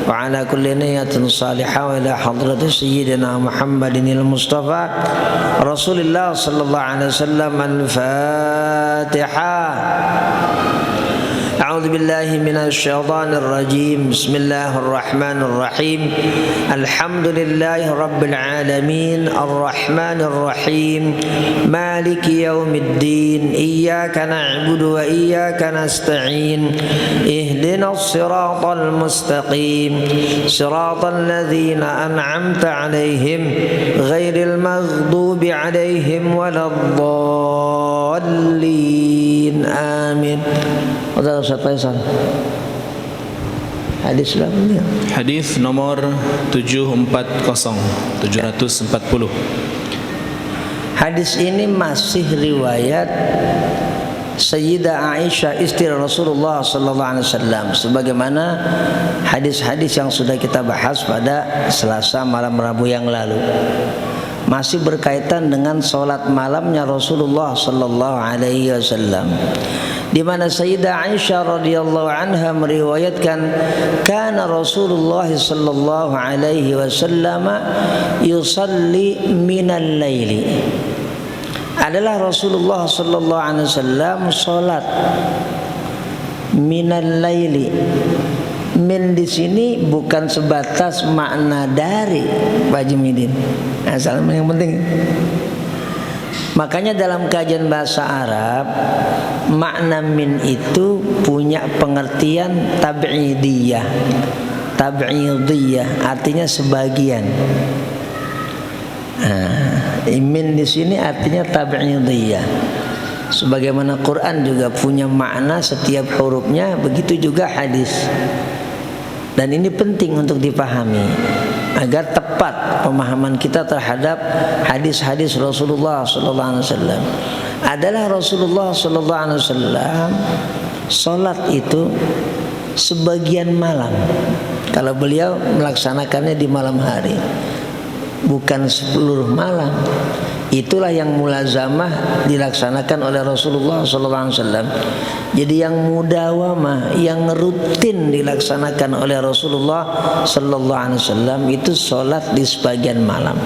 وعلى كل نية صالحة وإلى حضرة سيدنا محمد المصطفى رسول الله صلى الله عليه وسلم. الفاتحة. أعوذ بالله من الشيطان الرجيم. بسم الله الرحمن الرحيم. الحمد لله رب العالمين الرحمن الرحيم مالك يوم الدين إياك نعبد وإياك نستعين اهدنا الصراط المستقيم صراط الذين أنعمت عليهم غير المغضوب عليهم ولا الضالين آمين. Ustaz Faisal. Hadis berapa? Hadis nomor 740. Hadis ini masih riwayat Sayyidah Aisyah istri Rasulullah sallallahu alaihi wasallam, sebagaimana hadis-hadis yang sudah kita bahas pada Selasa malam Rabu yang lalu. Masih berkaitan dengan salat malamnya Rasulullah sallallahu alaihi wasallam, di mana Sayyidah Aisyah radhiyallahu anha meriwayatkan kana Rasulullah sallallahu alaihi wasallam yusalli minal laili. Adalah Rasulullah sallallahu alaihi wasallam salat minal laili. Min di sini bukan sebatas makna dari, Pak Jumidin. Asal yang penting. Makanya dalam kajian bahasa Arab, makna min itu punya pengertian tab'idiyah. Tab'idiyah artinya sebagian. Min di sini artinya tab'idiyah. Sebagaimana Quran juga punya makna setiap hurufnya, begitu juga hadis. Dan ini penting untuk dipahami agar tepat pemahaman kita terhadap hadis-hadis Rasulullah sallallahu alaihi wasallam. Adalah Rasulullah sallallahu alaihi wasallam salat itu sebagian malam. Kalau beliau melaksanakannya di malam hari, bukan seluruh malam. Itulah yang mulazamah dilaksanakan oleh Rasulullah sallallahu alaihi wasallam. Jadi yang mudawamah, yang rutin dilaksanakan oleh Rasulullah sallallahu alaihi wasallam itu salat di sebagian malam.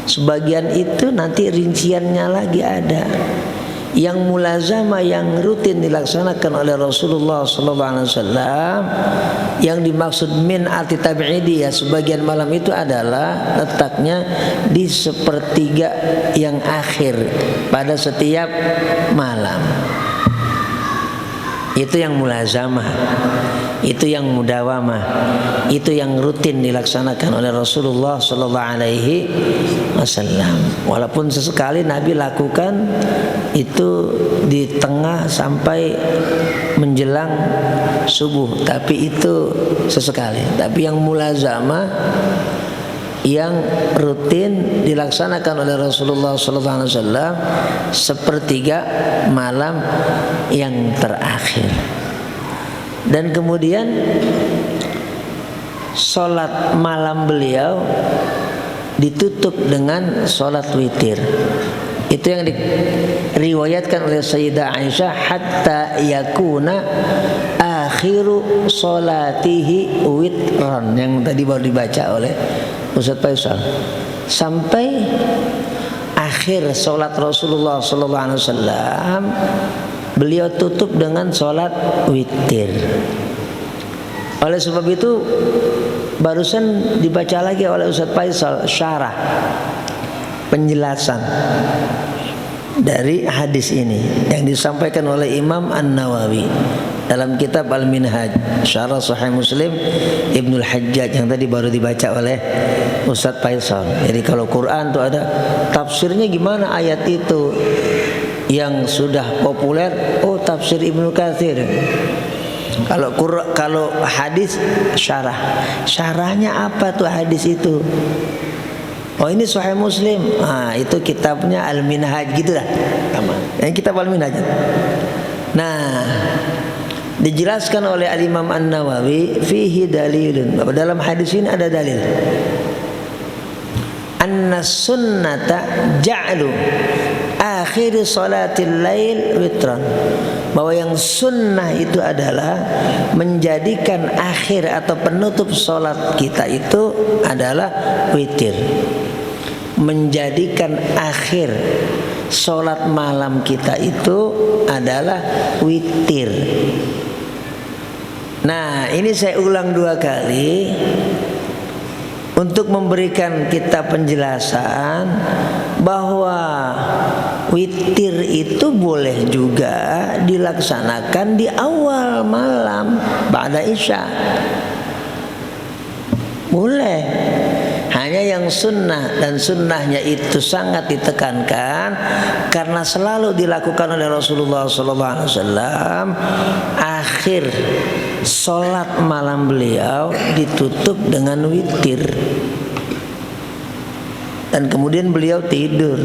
Sebagian itu nanti rinciannya lagi ada. Yang mulazamah, yang rutin dilaksanakan oleh Rasulullah sallallahu alaihi wasallam, yang dimaksud min arti tabi'idiyah sebagian malam itu adalah letaknya di sepertiga yang akhir pada setiap malam. Itu yang mulazamah, itu yang mudawamah, itu yang rutin dilaksanakan oleh Rasulullah sallallahu alaihi wasallam. Walaupun sesekali Nabi lakukan itu di tengah sampai menjelang subuh, tapi itu sesekali. Tapi yang mulazamah, yang rutin dilaksanakan oleh Rasulullah sallallahu alaihi wasallam sepertiga malam yang terakhir. Dan kemudian salat malam beliau ditutup dengan salat witir. Itu yang diriwayatkan oleh Sayyidah Aisyah, hatta yakuna akhiru salatihi witran, yang tadi baru dibaca oleh Ustaz Faisal. Sampai akhir salat Rasulullah sallallahu alaihi wasallam beliau tutup dengan salat witir. Oleh sebab itu barusan dibaca lagi oleh Ustaz Faisal syarah, penjelasan dari hadis ini yang disampaikan oleh Imam An-Nawawi dalam kitab Al-Minhaj Syarah Sahih Muslim Ibnul Hajjaj yang tadi baru dibaca oleh Ustaz Faisal. Jadi kalau Quran itu ada tafsirnya gimana ayat itu yang sudah populer, oh tafsir Ibnu Katsir. Kalau hadis syarahnya apa tuh hadis itu? Oh ini Sahih Muslim. Itu kitabnya Al-Minhaj gitu dah. Yang kitab Al-Minhaj. Nah, dijelaskan oleh Al-Imam An-Nawawi fihi dalilun. Dalam hadis ini ada dalil. Anna sunnata ja'lu akhir salatil lail witran, bahwa yang sunnah itu adalah menjadikan akhir atau penutup salat kita itu adalah witir, menjadikan akhir salat malam kita itu adalah witir. Nah, ini saya ulang 2 kali untuk memberikan kita penjelasan bahwa witir itu boleh juga dilaksanakan di awal malam ba'da isya. Boleh. Hanya yang sunnah, dan sunnahnya itu sangat ditekankan karena selalu dilakukan oleh Rasulullah SAW. Akhir sholat malam beliau ditutup dengan witir, dan kemudian beliau tidur.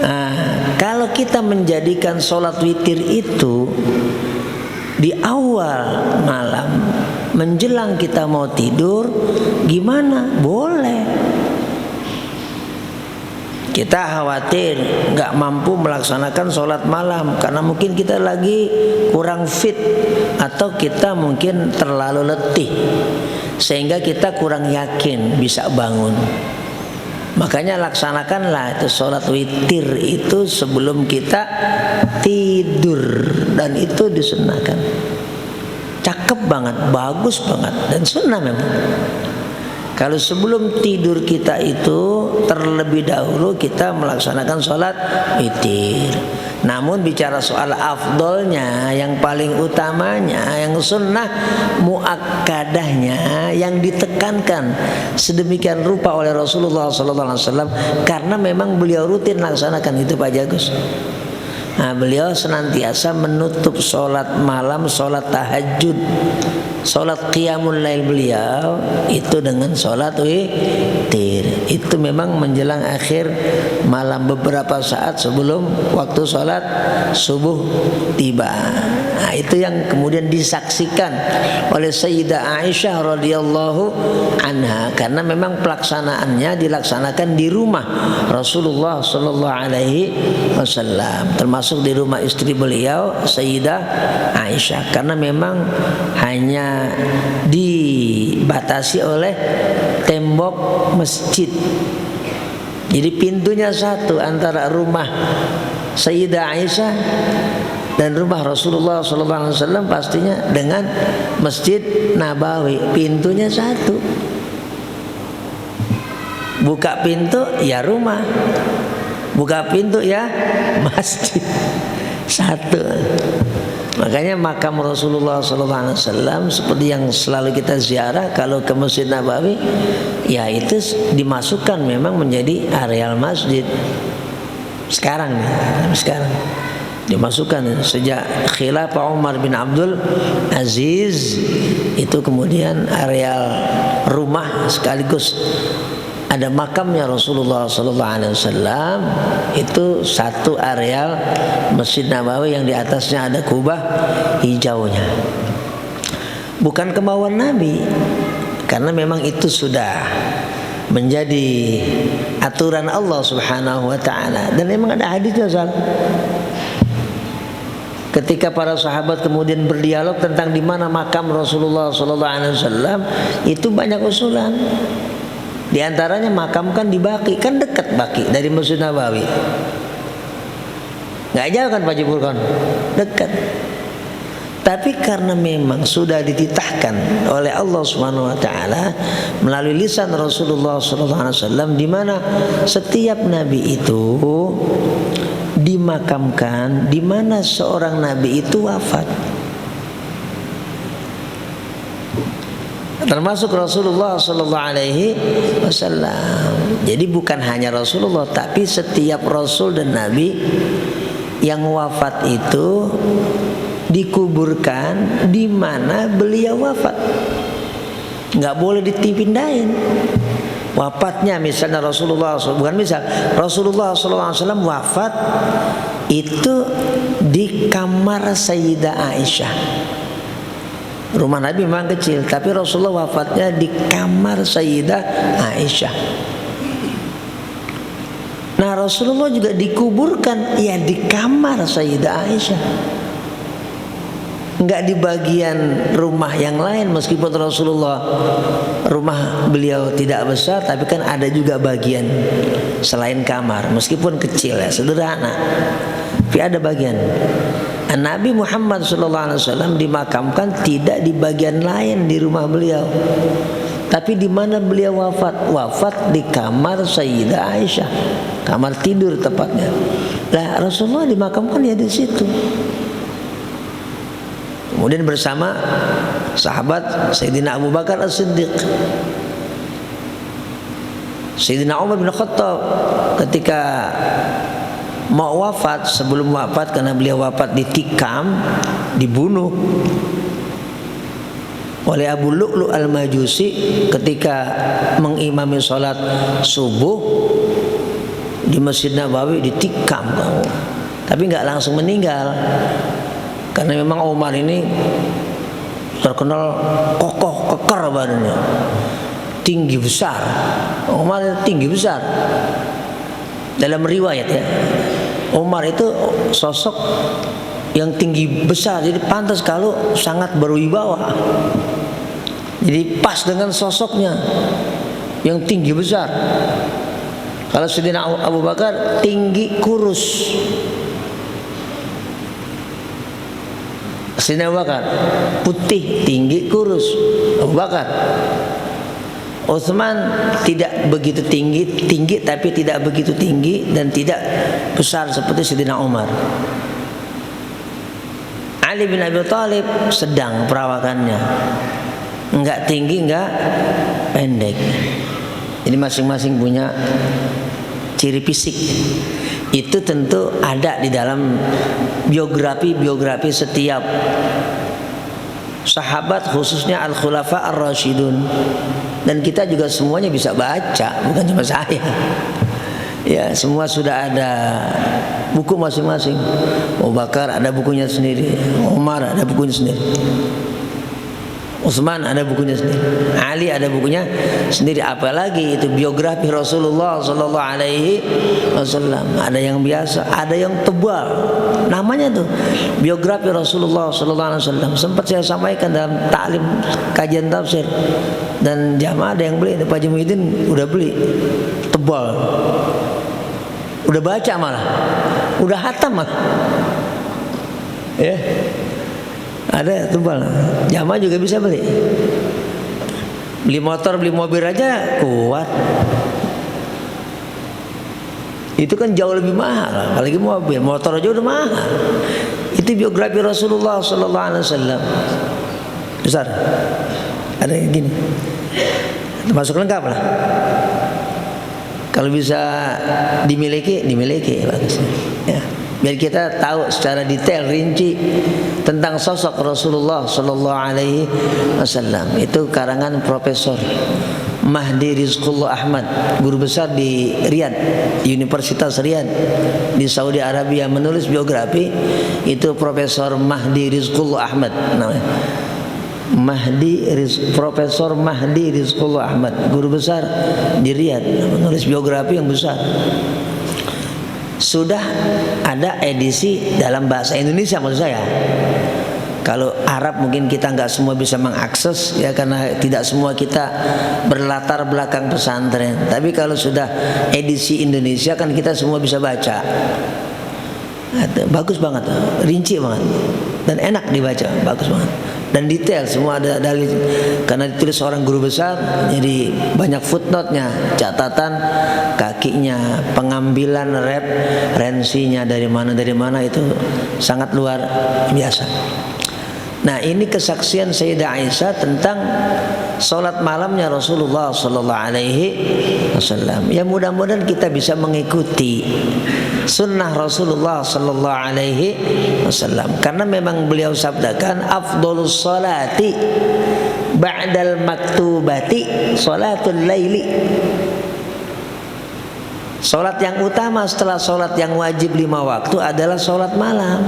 Nah, kalau kita menjadikan sholat witir itu di awal malam menjelang kita mau tidur, gimana? Boleh. Kita khawatir nggak mampu melaksanakan sholat malam karena mungkin kita lagi kurang fit atau kita mungkin terlalu letih sehingga kita kurang yakin bisa bangun. Makanya laksanakanlah itu sholat witir itu sebelum kita tidur, dan itu disunnahkan. Cakep banget, bagus banget, dan sunnah memang. Kalau sebelum tidur kita itu terlebih dahulu kita melaksanakan sholat witir. Namun bicara soal afdolnya, yang paling utamanya, yang sunnah muakkadahnya, yang ditekankan sedemikian rupa oleh Rasulullah SAW, karena memang beliau rutin laksanakan itu, Pak Jagus. Nah, beliau senantiasa menutup sholat malam, sholat tahajud, sholat qiyamul lail beliau itu dengan sholat witir. Itu memang menjelang akhir malam, beberapa saat sebelum waktu sholat subuh tiba. Nah, itu yang kemudian disaksikan oleh Sayyidah Aisyah radhiyallahu anha, karena memang pelaksanaannya dilaksanakan di rumah Rasulullah sallallahu alaihi wasallam, termasuk di rumah istri beliau Sayyidah Aisyah, karena memang hanya dibatasi oleh tembok masjid. Jadi pintunya satu antara rumah Sayyidah Aisyah dan rumah Rasulullah SAW, pastinya dengan Masjid Nabawi, pintunya satu. Buka pintu ya rumah, buka pintu ya masjid, satu. Makanya makam Rasulullah SAW seperti yang selalu kita ziarah kalau ke Masjid Nabawi, ya itu dimasukkan memang menjadi areal masjid. Sekarang nih, sekarang dimasukkan sejak khilafah Umar bin Abdul Aziz, itu kemudian areal rumah sekaligus ada makamnya Rasulullah SAW. Itu satu areal Masjid Nabawi yang di atasnya ada kubah hijaunya. Bukan kemauan Nabi, karena memang itu sudah menjadi aturan Allah Subhanahu wa taala, dan memang ada hadisnya, Zal. Ketika para sahabat kemudian berdialog tentang di mana makam Rasulullah SAW, itu banyak usulan. Di antaranya makam kan di Baqi, kan dekat Baqi dari Masjid Nabawi. Nggak jauh kan Pak Jibulkan? Dekat. Tapi karena memang sudah dititahkan oleh Allah Subhanahu wa taala melalui lisan Rasulullah SAW, di mana setiap nabi itu dimakamkan di mana seorang nabi itu wafat, termasuk Rasulullah SAW. Jadi bukan hanya Rasulullah, tapi setiap Rasul dan Nabi yang wafat itu dikuburkan di mana beliau wafat. Nggak boleh dipindahin. Wafatnya misalnya Rasulullah, bukan misal, Rasulullah SAW wafat itu di kamar Sayyidah Aisyah. Rumah Nabi memang kecil, tapi Rasulullah wafatnya di kamar Sayyidah Aisyah. Nah, Rasulullah juga dikuburkan ya di kamar Sayyidah Aisyah, enggak di bagian rumah yang lain. Meskipun Rasulullah rumah beliau tidak besar, tapi kan ada juga bagian selain kamar, meskipun kecil ya, sederhana, tapi ada bagian. Nabi Muhammad SAW dimakamkan tidak di bagian lain di rumah beliau, tapi di mana beliau wafat di kamar Sayyidah Aisyah, kamar tidur tepatnya. Lah Rasulullah dimakamkan ya di situ. Kemudian bersama sahabat Sayyidina Abu Bakar As-Siddiq, Sayyidina Umar bin Khattab ketika mau wafat, sebelum wafat, karena beliau wafat ditikam, dibunuh oleh Abu Lu'lu' Al-Majusi ketika mengimami sholat subuh di Masjid Nabawi, ditikam kamu. Tapi nggak langsung meninggal, karena memang Umar ini terkenal kokoh, kekar badannya, tinggi besar. Umar tinggi besar. Dalam riwayat ya, Umar itu sosok yang tinggi besar, jadi pantas kalau sangat berwibawa. Jadi pas dengan sosoknya yang tinggi besar. Kalau Sayyidina Abu Bakar tinggi kurus. Sayyidina Abu Bakar putih, tinggi, kurus. Abu Bakar. Utsman tidak begitu tinggi tapi tidak begitu tinggi dan tidak besar seperti Sayyidina Umar. Ali bin Abi Thalib sedang perawakannya, enggak tinggi enggak pendek. Jadi masing-masing punya ciri fisik. Itu tentu ada di dalam biografi setiap sahabat, khususnya Al-Khulafa Ar-Rasyidun. Dan kita juga semuanya bisa baca, bukan cuma saya. Ya, semua sudah ada buku masing-masing. Abu Bakar ada bukunya sendiri, Umar ada bukunya sendiri, Utsman ada bukunya sendiri, Ali ada bukunya sendiri. Apalagi itu biografi Rasulullah Sallallahu Alaihi Wasallam. Ada yang biasa, ada yang tebal. Namanya tuh biografi Rasulullah Sallallahu Alaihi Wasallam. Sempat saya sampaikan dalam taklim kajian tafsir, dan jamaah ada yang beli. Pak Haji Muhyiddin udah beli, tebal, udah baca malah, udah hatam malah. Ya. Ada tebal. Jamaah juga bisa beli. Beli motor, beli mobil aja kuat. Itu kan jauh lebih mahal, apalagi mobil. Motor aja udah mahal. Itu biografi Rasulullah Sallallahu Alaihi Wasallam. Besar. Ada yang gini. Termasuk lengkap lah. Kalau bisa dimiliki bagus. Ya. Biar kita tahu secara detail, rinci tentang sosok Rasulullah Sallallahu Alaihi Wasallam. Itu karangan Profesor Mahdi Rizqullah Ahmad, guru besar di Riyadh, Universitas Riyadh di Saudi Arabia, menulis biografi. Itu Profesor Mahdi Rizqullah Ahmad namanya. Profesor Mahdi Rizqullah Ahmad, guru besar di Riyadh, menulis biografi yang besar. Sudah ada edisi dalam bahasa Indonesia maksud saya. Kalau Arab mungkin kita nggak semua bisa mengakses ya, karena tidak semua kita berlatar belakang pesantren. Tapi kalau sudah edisi Indonesia kan kita semua bisa baca. Bagus banget, rinci banget, dan enak dibaca, bagus banget. Dan detail, semua ada dalil, karena ditulis seorang guru besar, jadi banyak footnote-nya, catatan kakinya, pengambilan referensinya dari mana itu sangat luar biasa. Nah, ini kesaksian Sayyidah Aisyah tentang sholat malamnya Rasulullah Sallallahu Alaihi Wasallam. Ya, mudah-mudahan kita bisa mengikuti sunnah Rasulullah Sallallahu Alaihi Wasallam, karena memang beliau sabdakan afdolus salati ba'dal maktubati salatul laili. Salat yang utama setelah salat yang wajib 5 waktu adalah salat malam.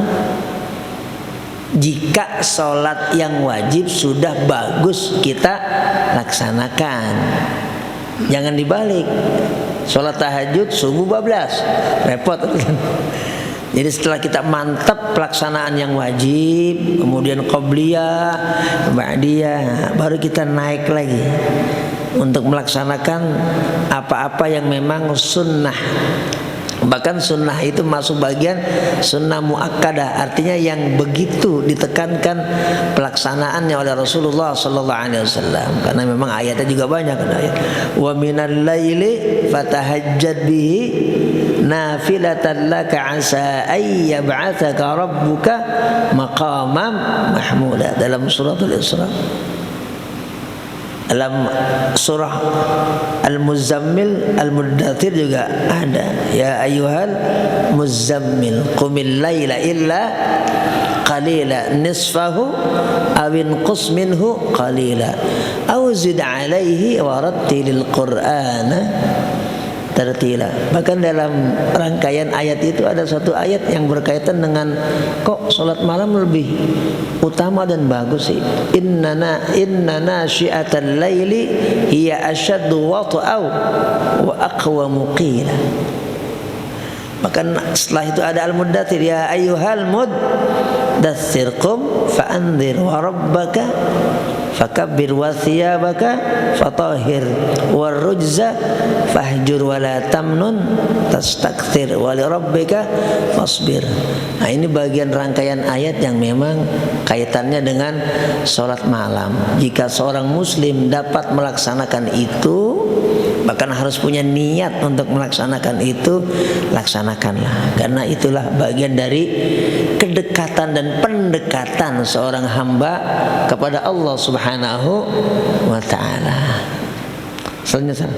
Jika sholat yang wajib sudah bagus kita laksanakan, Jangan dibalik. Sholat tahajud subuh bablas, repot. Jadi setelah kita mantap pelaksanaan yang wajib, kemudian qabliyah, ba'diyah, baru kita naik lagi untuk melaksanakan apa-apa yang memang sunnah. Bahkan sunnah itu masuk bagian sunnah muakkadah, artinya yang begitu ditekankan pelaksanaannya oleh Rasulullah sallallahu alaihi wasallam. Karena memang ayatnya juga banyak, ayat wa minal laili fatahajjad bihi nafilatan laka asa ay yab'atsaka rabbuka maqaman mahmuda, dalam suratul Isra. Dalam surah Al-Muzammil, Al-Muddathir juga ada, ya ayyuhal muzammil qumil laila illa qalila nisfahu aw inqus minhu qalila aw zid alaihi wa rattilil qur'ana tartila. Bahkan dalam rangkaian ayat itu ada satu ayat yang berkaitan dengan kok salat malam lebih utama dan bagus sih. Innana syi'atal laili hiya asyaddu wata'aw wa aqwamu qila. Bahkan setelah itu ada Al-Muddathir, ya ayyuhal muddaththir qum fa'anzir wa rabbaka fakabbir wa thiyabaka fatahhir war rujza fahjur wa la tamnun tastakthir wa li rabbika fasbir. Nah, ini bagian rangkaian ayat yang memang kaitannya dengan sholat malam. Jika seorang muslim dapat melaksanakan itu, bahkan harus punya niat untuk melaksanakan itu, laksanakanlah. Karena itulah bagian dari kedekatan dan pendekatan seorang hamba kepada Allah Subhanahu wa ta'ala. Selanjutnya.